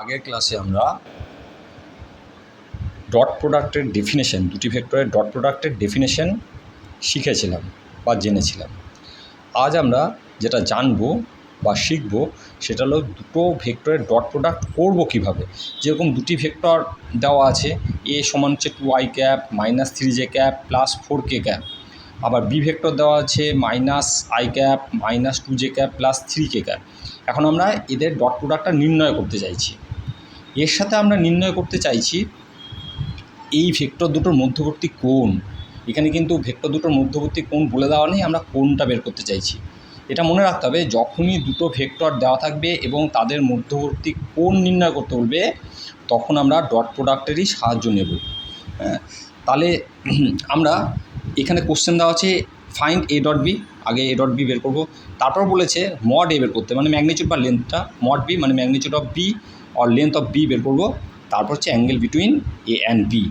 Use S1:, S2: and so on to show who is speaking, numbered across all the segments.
S1: আগের ক্লাসে আমরা ডট প্রোডাক্টের ডেফিনেশন, দুটি ভেক্টরের ডট প্রোডাক্টের ডেফিনেশন শিখেছিলাম বা জেনেছিলাম। আজ আমরা যেটা জানবো বা শিখব সেটা হলো দুটো ভেক্টরের ডট প্রোডাক্ট করব কীভাবে। যেরকম দুটি ভেক্টর দেওয়া আছে, এ সমান হচ্ছে 2i cap minus 3j cap plus 4k cap, আবার বি ভেক্টর দেওয়া আছে minus I cap minus 2j cap plus 3k cap. এখন আমরা এদের ডট প্রোডাক্টটা নির্ণয় করতে চাইছি। এর সাথে আমরা নির্ণয় করতে চাইছি এই ভেক্টর দুটোর মধ্যবর্তী কোণ। এখানে কিন্তু ভেক্টর দুটোর মধ্যবর্তী কোণ বলে দেওয়া নেই, আমরা কোণটা বের করতে চাইছি। এটা মনে রাখতে হবে, যখনই দুটো ভেক্টর দেওয়া থাকবে এবং তাদের মধ্যবর্তী কোণ নির্ণয় করতে বলবে তখন আমরা ডট প্রোডাক্টেরই সাহায্য নেব। হ্যাঁ, তাহলে আমরা এখানে কোশ্চেন দেওয়া আছে ফাইন্ড এ ডট বি। আগে এ ডট বি বের করবো, তারপর বলেছে মড এ বের করতে, মানে ম্যাগনিটিউড বা লেন্থটা, মড বি মানে ম্যাগনিটিউড অফ বি আর লেন্থ অফ বি বের করবো, তারপর হচ্ছে angle between A and B.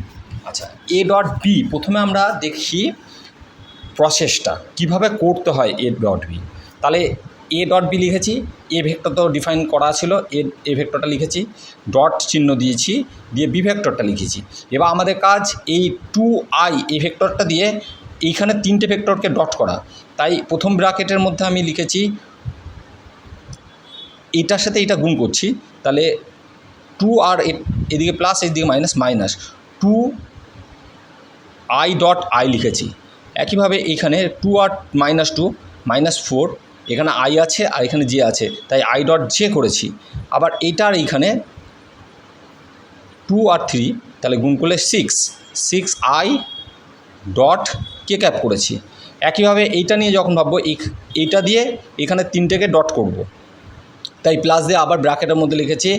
S1: আচ্ছা, এ ডট বি প্রথমে আমরা দেখি প্রসেসটা কীভাবে করতে হয় এ ডট বি। তাহলে এ ডট বি লিখেছি, এ ভেক্টর তো ডিফাইন করা ছিল, এ ভেক্টরটা লিখেছি, ডট চিহ্ন দিয়েছি, দিয়ে বি ভেক্টরটা লিখেছি। এবার আমাদের কাজ এই 2i এই ভেক্টরটা দিয়ে এইখানে তিনটে ভেক্টরকে ডট করা। তাই প্রথম ব্র্যাকেটের মধ্যে আমি লিখেছি, এটার সাথে এটা গুণ করছি, তাহলে 2 আর এদিকে প্লাস এদিকে minus, minus 2i dot I লিখেছি। একইভাবে এখানে 2 আর মাইনাস 2 মাইনাস 4, এখানে আই আছে আর এখানে জে আছে, তাই আই ডট জে করেছি। আবার এইটার এইখানে 2 আর 3, তাহলে গুণ করলে 6i ডট কে ক্যাপ করেছি। একইভাবে এইটা নিয়ে যখন ভাববো এইটা দিয়ে এখানে তিনটেকে ডট করব, তাই প্লাস দিয়ে আবার ব্র্যাকেটের মধ্যে লিখেছি,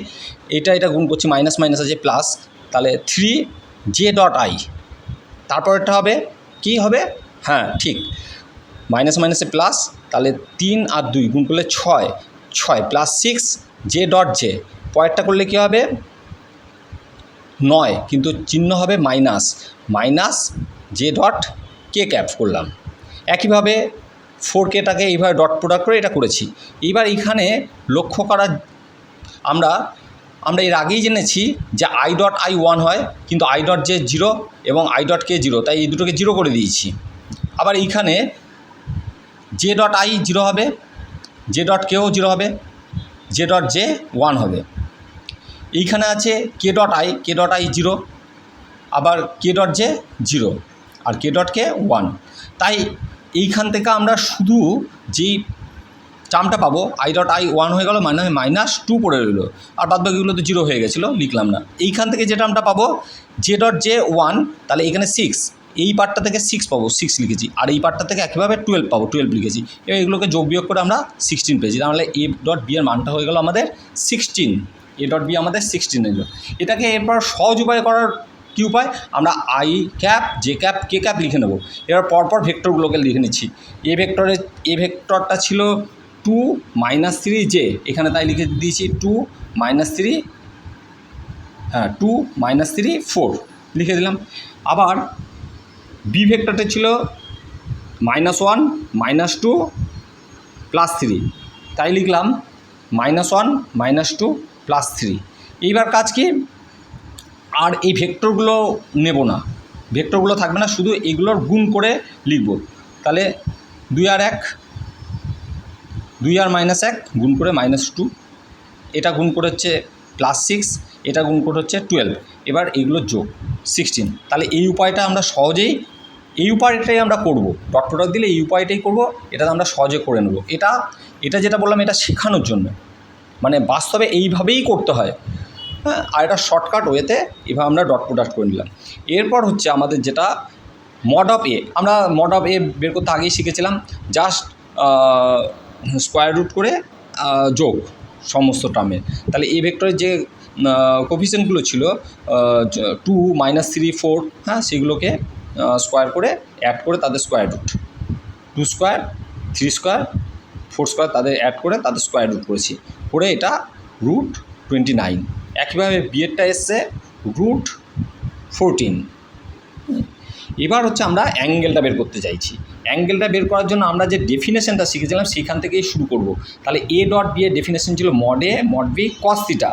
S1: এটা গুণ করছি, মাইনাস মাইনাস আছে প্লাস, তাহলে 3j ডট আই। তারপরেরটা হবে কি হবে, হ্যাঁ ঠিক, মাইনাস মাইনাসে প্লাস, তাহলে 3 আর 2 গুণ করলে 6 প্লাস 6j ডট জে। পরেরটা করলে কী হবে, 9, কিন্তু চিহ্ন হবে minus J dot K cap করলাম। একইভাবে 4kটাকে এইভাবে ডট প্রোডাক্ট করে এটা করেছি। এইবার এখানে লক্ষ্য করা, আমরা এর আগেই জেনেছি যে আই ডট আই 1 হয়, কিন্তু আই ডট জে 0 এবং আই ডট কে 0, তাই এই দুটোকে 0 করে দিয়েছি। আবার এইখানে জে ডট আই 0 হবে, জে ডট কেও 0 হবে, জে ডট জে 1 হবে। এইখানে আছে কে ডট আই 0, আবার কে ডট জে 0 আর কে ডট কে 1। তাই এইখান থেকে আমরা শুধু যেই টার্মটা পাবো আই ডট আই 1 হয়ে গেল, মানে মাইনাস 2 পড়ে রইল, আর বাদবাকিগুলো তো 0 হয়ে গেছিলো, লিখলাম না। এইখান থেকে যে টার্মটা পাবো জে ডট জে 1, তাহলে এখানে 6, এই পার্টটা থেকে 6 পাবো, 6 লিখেছি, আর এই পার্টটা থেকে একইভাবে 12 পাবো, 12 লিখেছি। এবার এগুলোকে যোগ বিয়োগ করে আমরা 16 পেয়েছি, তাহলে এ ডট বি এর মানটা হয়ে গেল আমাদের 16। এ ডট বি আমাদের 16 এলো। এটাকে এরপর সহজ উপায় করার কী উপায়, আমরা I cap J cap K cap লিখে নেব। এবার পরপর ভেক্টরগুলোকে লিখে নিচ্ছি। এ ভেক্টরটা ছিল 2 মাইনাস 3j, এখানে তাই লিখে দিয়েছি 2 মাইনাস 3, হ্যাঁ 2 মাইনাস 3 4 লিখে দিলাম। আবার বি ভেক্টরটা ছিল -1 -2 প্লাস 3, তাই লিখলাম -1 -2 প্লাস 3। এইবার কাজ কি, আর এই ভেক্টরগুলো নেব না, ভেক্টরগুলো থাকবে না, শুধু এগুলোর গুণ করে লিখব। তাহলে 2 আর 1, 2 আর -1 গুণ করে -2, এটা গুণ করে হচ্ছে +6, এটা গুণ করে হচ্ছে 12, এবার এগুলো যোগ 16। তাহলে এই উপায়টা আমরা সহজেই, এই উপায়টাই আমরা করব, ডট প্রোডাক্ট দিলে এই উপায়টাই করব, এটা আমরা সহজে করে নেব। এটা যেটা বললাম এটা শেখানোর জন্য, মানে বাস্তবে এইভাবেই করতে হয়। হ্যাঁ, আর এটা শর্টকাট ওয়েতে এভাবে আমরা ডট প্রোডাক্ট করে নিলাম। এরপর হচ্ছে আমাদের যেটা মড অফ এ, আমরা মড অফ এ বের করতে আগেই শিখেছিলাম, জাস্ট স্কোয়ার রুট করে যোগ সমস্ত টার্মের। তাহলে এই ভেক্টরের যে কোফিসিয়েন্টগুলো ছিল 2 -3 4, হ্যাঁ সেগুলোকে স্কোয়ার করে অ্যাড করে তাদের square root, 2 square 3 square 4 square তাদের অ্যাড করে তাদের স্কোয়ার রুট করেছি, করে এটা রুট 29। একইভাবে বিয়েরটা এসছে রুট 14। এবার হচ্ছে আমরা অ্যাঙ্গেলটা বের করতে চাইছি। অ্যাঙ্গেলটা বের করার জন্য আমরা যে ডেফিনেশনটা শিখেছিলাম সেখান থেকেই শুরু করব। তাহলে এ ডট বি এর ডেফিনেশন ছিল mod A mod B cos theta,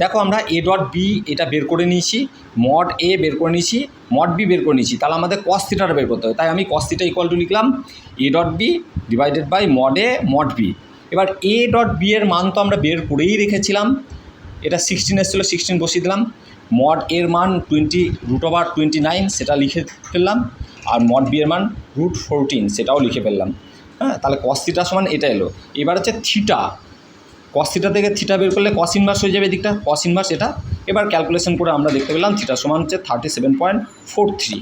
S1: দেখো আমরা এ ডট বি এটা বের করে নিয়েছি, মড এ বের করে নিয়েছি, মড বি বের করে নিয়েছি, তাহলে আমাদের কস থিটাটা বের করতে হবে। তাই আমি কস থিটা ইকুয়াল টু লিখলাম A dot B divided by mod A mod B. এবার এ ডট বি এর মান তো আমরা বের করেই রেখেছিলাম, এটা 16 এসেছিলো, 16 বসিয়ে দিলাম। মড এর মান 20√29 সেটা লিখে ফেললাম, আর মড বি এর মান √14 সেটাও লিখে ফেললাম। হ্যাঁ, তাহলে কস থিটা সমান এটা এলো। এবার হচ্ছে থিটা, কস থিটা থেকে থিটা বের করলে কস ইনভার্স হয়ে যাবে এদিকটা, কস ইনভার্স এটা। এবার ক্যালকুলেশন করে আমরা দেখতে পেলাম থিটা সমান হচ্ছে 37.43।